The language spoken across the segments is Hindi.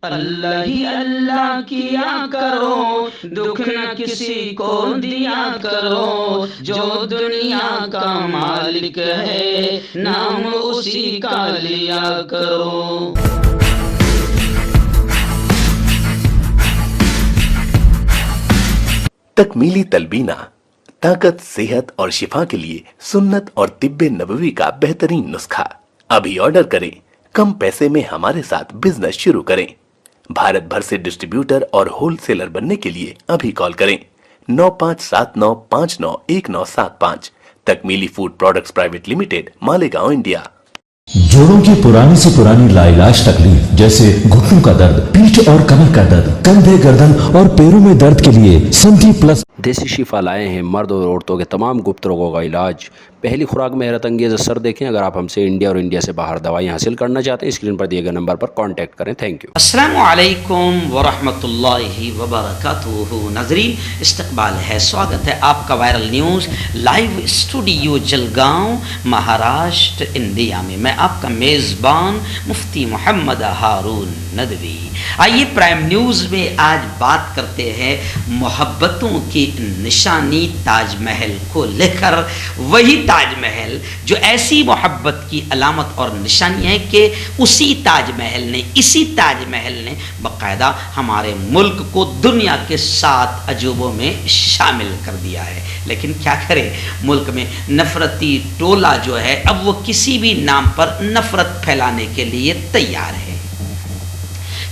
अल्लाह ही अल्लाह किया करो, दुख न किसी को दिया करो, जो दुनिया का मालिक है नाम उसी का लिया करो। तकमीली तलबीना ताकत, सेहत और शिफा के लिए सुन्नत और तिब्बे नबवी का बेहतरीन नुस्खा। अभी ऑर्डर करें, कम पैसे में हमारे साथ बिजनेस शुरू करें। भारत भर से डिस्ट्रीब्यूटर और होलसेलर बनने के लिए अभी कॉल करें 9579591975। Takmili food products private limited, Malegaon, India. जोड़ों की पुरानी से पुरानी लाइलाज तकलीफ जैसे घुटनों का दर्द, पीठ और कमर का दर्द, कंधे, गर्दन और पैरों में दर्द के लिए संधि प्लस देसी शिफा लाए हैं मर्द और औरतों के तमाम गुप्त रोगों का इलाज। पहली खुराक में हैरत अंगेज असर देखें। अगर आप हमसे इंडिया और इंडिया से बाहर दवाई हासिल करना चाहते हैं, स्क्रीन पर दिए गए नंबर पर कांटेक्ट करें। Thank you. अस्सलामु अलैकुम वरहमतुल्लाहि वबरकातुहू। नाज़रीन, इस्तकबाल है, स्वागत है आपका viral news live studio Jalgaon, Maharashtra, India में। मैं आपका मेज़बान मुफ्ती मोहम्मद हारून नदवी। आइए प्राइम न्यूज़ में आज बात करते हैं मोहब्बतों की निशानी ताजमहल को लेकर। वही ताजमहल जो ऐसी मोहब्बत की अलामत और निशानी है कि इसी ताजमहल ने बाकायदा हमारे मुल्क को दुनिया के 7 अजूबों में शामिल कर दिया है। लेकिन क्या करें, मुल्क में नफरती टोला जो है अब वो किसी भी नाम पर नफरत फैलाने के लिए तैयार है,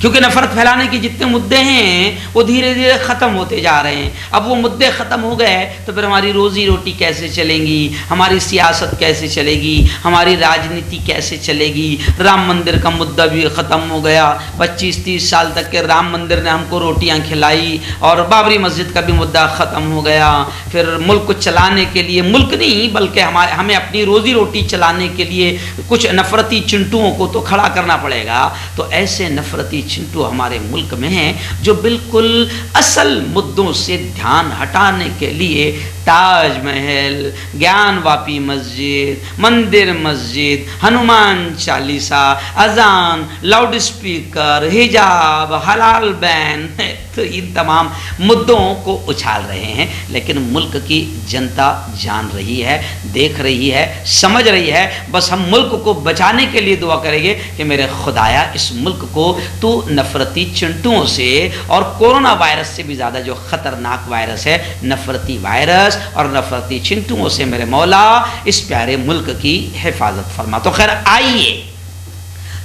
क्योंकि नफरत फैलाने के जितने मुद्दे हैं वो धीरे धीरे ख़त्म होते जा रहे हैं। अब वो मुद्दे ख़त्म हो गए तो फिर हमारी रोज़ी रोटी कैसे चलेंगी, हमारी सियासत कैसे चलेगी, हमारी राजनीति कैसे चलेगी। राम मंदिर का मुद्दा भी ख़त्म हो गया। 25-30 साल तक के राम मंदिर ने हमको रोटियां खिलाई, और बाबरी मस्जिद का भी मुद्दा ख़त्म हो गया। फिर मुल्क को चलाने के लिए, मुल्क नहीं बल्कि हमें अपनी रोज़ी रोटी चलाने के लिए कुछ नफरती चिंटुओं को तो खड़ा करना पड़ेगा। तो ऐसे नफरती चिंटू हमारे मुल्क में हैं जो बिल्कुल असल मुद्दों से ध्यान हटाने के लिए ताजमहल, ज्ञानवापी मस्जिद, मंदिर मस्जिद, हनुमान चालीसा, अजान, लाउड स्पीकर, हिजाब, हलाल बैन, तो इन तमाम मुद्दों को उछाल रहे हैं। लेकिन मुल्क की जनता जान रही है, देख रही है, समझ रही है। बस हम मुल्क को बचाने के लिए दुआ करेंगे कि मेरे खुदाया इस मुल्क को तू नफरती चिंटुओं से और कोरोना वायरस से भी ज़्यादा जो ख़तरनाक वायरस है, नफरती वायरस और नफरती चिंटुओं से मेरे मौला इस प्यारे मुल्क की हिफाजत फरमा। तो खैर, आइए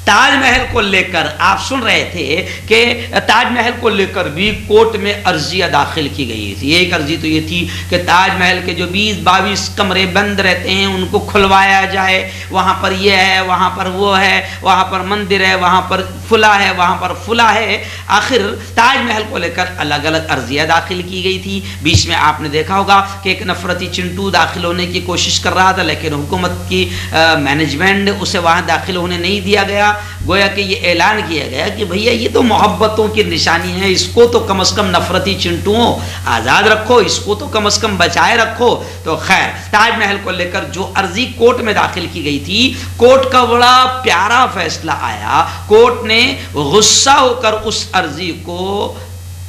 ताजमहल को लेकर आप सुन रहे थे कि ताजमहल को लेकर भी कोर्ट में अर्जियाँ दाखिल की गई थी। एक अर्जी तो ये थी कि ताजमहल के जो 20-22 कमरे बंद रहते हैं उनको खुलवाया जाए। वहाँ पर ये है, वहाँ पर वो है, वहाँ पर मंदिर है, वहाँ पर फुला है, वहाँ पर फुला है। आखिर ताजमहल को लेकर अलग अलग अर्जियाँ दाखिल की गई थी। बीच में आपने देखा होगा कि एक नफरती चिंटू दाखिल होने की कोशिश कर रहा था, लेकिन हुकूमत की मैनेजमेंट उसे वहाँ दाखिल होने नहीं दिया गया। गोया कि ये ऐलान किया गया कि भैया ये तो मोहब्बतों की निशानी है, इसको तो कम से कम नफरती चिंटुओं आज़ाद रखो, इसको तो कम से कम बचाए रखो। तो खैर, ताजमहल को लेकर जो अर्जी कोर्ट में दाखिल की गई थी, कोर्ट का बड़ा प्यारा फैसला आया। कोर्ट ने गुस्सा होकर उस अर्जी को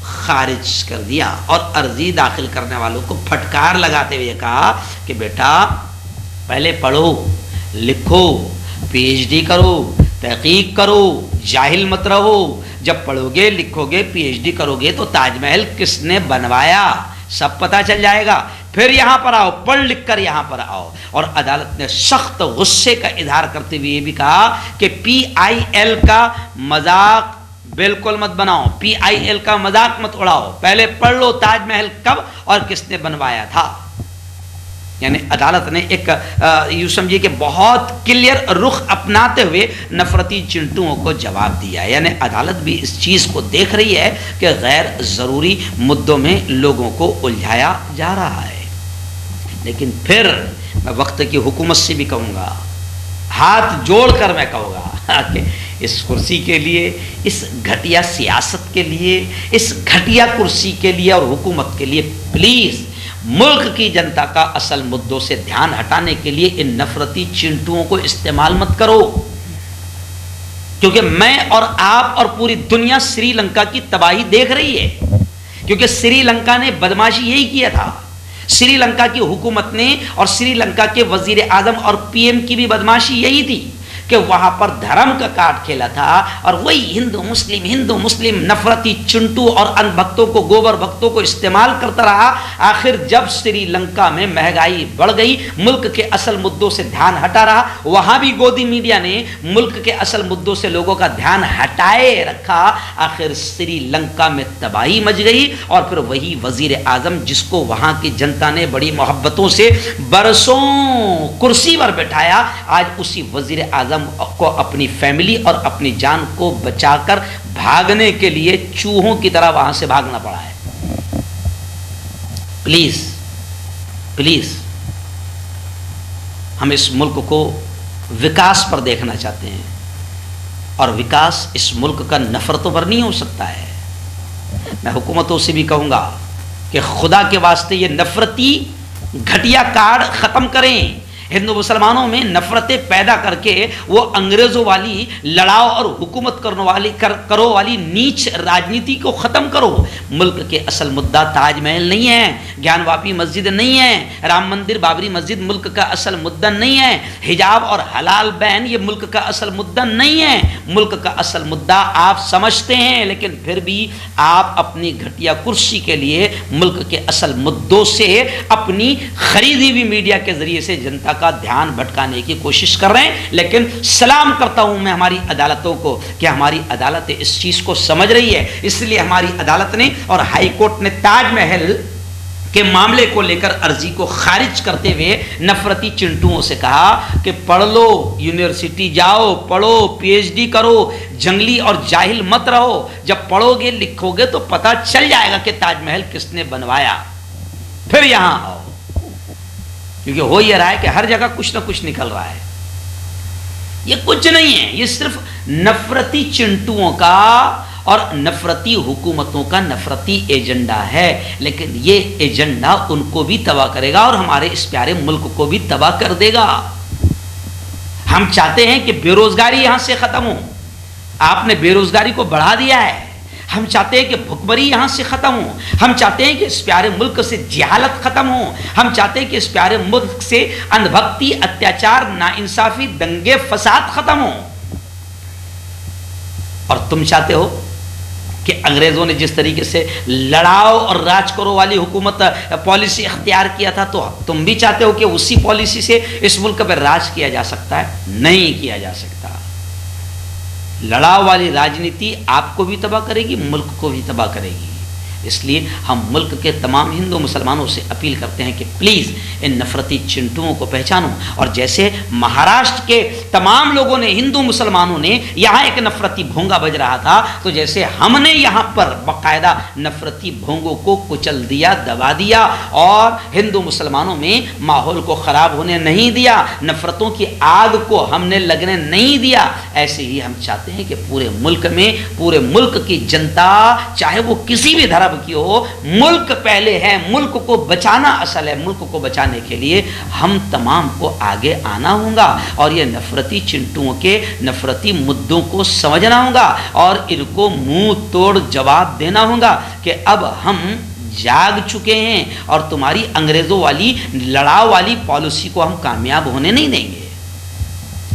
खारिज कर दिया और अर्जी दाखिल करने वालों को फटकार लगाते हुए कहा कि बेटा पहले पढ़ो, लिखो, PhD करो, तहकीक करो, जाहिल मत रहो। जब पढ़ोगे, लिखोगे, PhD करोगे तो ताजमहल किसने बनवाया सब पता चल जाएगा। फिर यहाँ पर आओ, पढ़ लिख कर यहाँ पर आओ। और अदालत ने सख्त गुस्से का इजहार करते हुए ये भी कहा कि PIL का मजाक बिल्कुल मत बनाओ, PIL का मजाक मत उड़ाओ, पहले पढ़ लो ताजमहल कब और किसने बनवाया था। यानी अदालत ने एक यूँ समझिए कि बहुत क्लियर रुख अपनाते हुए नफरती चिंटुओं को जवाब दिया। यानी अदालत भी इस चीज़ को देख रही है कि गैर ज़रूरी मुद्दों में लोगों को उलझाया जा रहा है। लेकिन फिर मैं वक्त की हुकूमत से भी कहूँगा, हाथ जोड़कर मैं कहूँगा कि इस कुर्सी के लिए, इस घटिया सियासत के लिए, इस घटिया कुर्सी के लिए और हुकूमत के लिए प्लीज़ मुल्क की जनता का असल मुद्दों से ध्यान हटाने के लिए इन नफरती चिंटुओं को इस्तेमाल मत करो। क्योंकि मैं और आप और पूरी दुनिया श्रीलंका की तबाही देख रही है, क्योंकि श्रीलंका ने बदमाशी यही किया था। श्रीलंका की हुकूमत ने और श्रीलंका के वजीर आजम और पीएम की भी बदमाशी यही थी कि वहां पर धर्म का काट खेला था, और वही हिंदू मुस्लिम नफरती चिंटू और अंधभक्तों को, गोबर भक्तों को इस्तेमाल करता रहा। आखिर जब श्रीलंका में महंगाई बढ़ गई, मुल्क के असल मुद्दों से ध्यान हटा रहा, वहां भी गोदी मीडिया ने मुल्क के असल मुद्दों से लोगों का ध्यान हटाए रखा। आखिर श्रीलंका में तबाही मच गई, और फिर वही वजीर आजम जिसको वहां की जनता ने बड़ी मोहब्बतों से बरसों कुर्सी पर बैठाया, आज उसी वजीर आजम को अपनी फैमिली और अपनी जान को बचाकर भागने के लिए चूहों की तरह वहां से भागना पड़ा है। प्लीज प्लीज, हम इस मुल्क को विकास पर देखना चाहते हैं, और विकास इस मुल्क का नफरतों पर नहीं हो सकता है। मैं हुकूमतों से भी कहूंगा कि खुदा के वास्ते ये नफरती घटिया कार्ड खत्म करें। हिंदू मुसलमानों में नफरतें पैदा करके वो अंग्रेजों वाली लड़ाओ और हुकूमत करने वाली करो वाली नीच राजनीति को खत्म करो। मुल्क के असल मुद्दा ताजमहल नहीं है, ज्ञानवापी मस्जिद नहीं है, राम मंदिर बाबरी मस्जिद मुल्क का असल मुद्दा नहीं है, हिजाब और हलाल बैन ये मुल्क का असल मुद्दा नहीं है। मुल्क का असल मुद्दा आप समझते हैं, लेकिन फिर भी आप अपनी घटिया कुर्सी के लिए मुल्क के असल मुद्दों से अपनी खरीदी हुई मीडिया के जरिए से जनता का ध्यान भटकाने की कोशिश कर रहे हैं। लेकिन सलाम करता हूं मैं हमारी अदालतों को कि हमारी अदालतें इस चीज को समझ रही है। इसलिए हमारी अदालत ने और हाई कोर्ट ने ताजमहल के मामले को लेकर अर्जी को खारिज करते हुए नफरती चिंटुओं से कहा कि पढ़ लो, यूनिवर्सिटी जाओ, पढ़ो, पीएचडी करो, जंगली और जाहिल मत रहो। जब पढ़ोगे लिखोगे तो पता चल जाएगा कि ताजमहल किसने बनवाया, फिर यहां आओ। क्योंकि हो यह रहा है कि हर जगह कुछ ना कुछ निकल रहा है। ये कुछ नहीं है, ये सिर्फ नफरती चिंटुओं का और नफरती हुकूमतों का नफरती एजेंडा है। लेकिन ये एजेंडा उनको भी तबाह करेगा और हमारे इस प्यारे मुल्क को भी तबाह कर देगा। हम चाहते हैं कि बेरोजगारी यहां से खत्म हो। आपने बेरोजगारी को बढ़ा दिया है। हम चाहते हैं कि भुखमरी यहां से खत्म हो। हम चाहते हैं कि इस प्यारे मुल्क से जिहालत खत्म हो। हम चाहते हैं कि इस प्यारे मुल्क से अंधभक्ति, अत्याचार, नाइंसाफी, दंगे फसाद खत्म हो। और तुम चाहते हो कि अंग्रेजों ने जिस तरीके से लड़ाओ और राज करो वाली हुकूमत पॉलिसी अख्तियार किया था, तो तुम भी चाहते हो कि उसी पॉलिसी से इस मुल्क पर राज किया जा सकता है? नहीं किया जा सकता। लड़ाव वाली राजनीति आपको भी तबाह करेगी, मुल्क को भी तबाह करेगी। इसलिए हम मुल्क के तमाम हिंदू मुसलमानों से अपील करते हैं कि प्लीज़ इन नफरती चिंटुओं को पहचानो। और जैसे महाराष्ट्र के तमाम लोगों ने, हिंदू मुसलमानों ने यहाँ एक नफरती भोंगा बज रहा था, तो जैसे हमने यहाँ पर बाकायदा नफरती भोंगों को कुचल दिया, दबा दिया और हिंदू मुसलमानों में माहौल को ख़राब होने नहीं दिया, नफरतों की आग को हमने लगने नहीं दिया, ऐसे ही हम चाहते हैं कि पूरे मुल्क में, पूरे मुल्क की जनता, चाहे वो किसी भी धर्म की हो, मुल्क पहले है, मुल्क को बचाना असल है। मुल्क को बचाने के लिए हम तमाम को आगे आना होगा और ये नफरती चिंटुओं के नफरती मुद्दों को समझना होगा और इनको मुंह तोड़ जवाब देना होगा कि अब हम जाग चुके हैं और तुम्हारी अंग्रेजों वाली लड़ाव वाली पॉलिसी को हम कामयाब होने नहीं देंगे।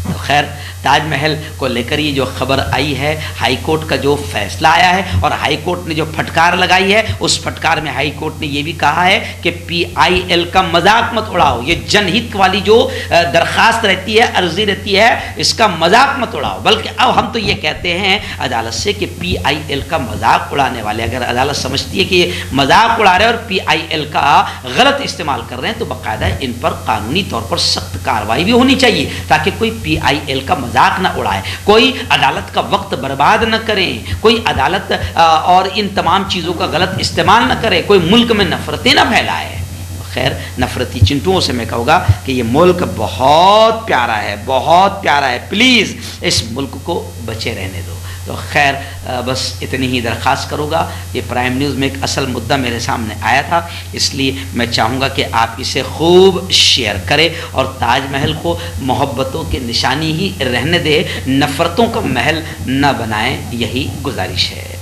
तो खैर, ताजमहल को लेकर ये जो खबर आई है, हाई कोर्ट का जो फैसला आया है और हाई कोर्ट ने जो फटकार लगाई है, उस फटकार में हाई कोर्ट ने ये भी कहा है कि PIL का मजाक मत उड़ाओ। ये जनहित वाली जो दरखास्त रहती है, अर्जी रहती है, इसका मजाक मत उड़ाओ। बल्कि अब हम तो ये कहते हैं अदालत से कि PIL का मजाक उड़ाने वाले, अगर अदालत समझती है कि ये मजाक उड़ा रहे हैं और PIL का गलत इस्तेमाल कर रहे हैं, तो बाकायदा इन पर कानूनी तौर पर सख्त कार्रवाई भी होनी चाहिए ताकि कोई PIL का मजाक ना उड़ाए, कोई अदालत का वक्त बर्बाद न करें, कोई अदालत और इन तमाम चीज़ों का गलत इस्तेमाल न करे, कोई मुल्क में नफरतें न फैलाए। खैर, नफरती चिंटुओं से मैं कहूँगा कि ये मुल्क बहुत प्यारा है, बहुत प्यारा है। प्लीज़ इस मुल्क को बचे रहने दो। तो खैर बस इतनी ही दरख्वास्त करूँगा। ये प्राइम न्यूज़ में एक असल मुद्दा मेरे सामने आया था, इसलिए मैं चाहूँगा कि आप इसे खूब शेयर करें और ताजमहल को मोहब्बतों की निशानी ही रहने दें, नफ़रतों का महल न बनाएं, यही गुजारिश है।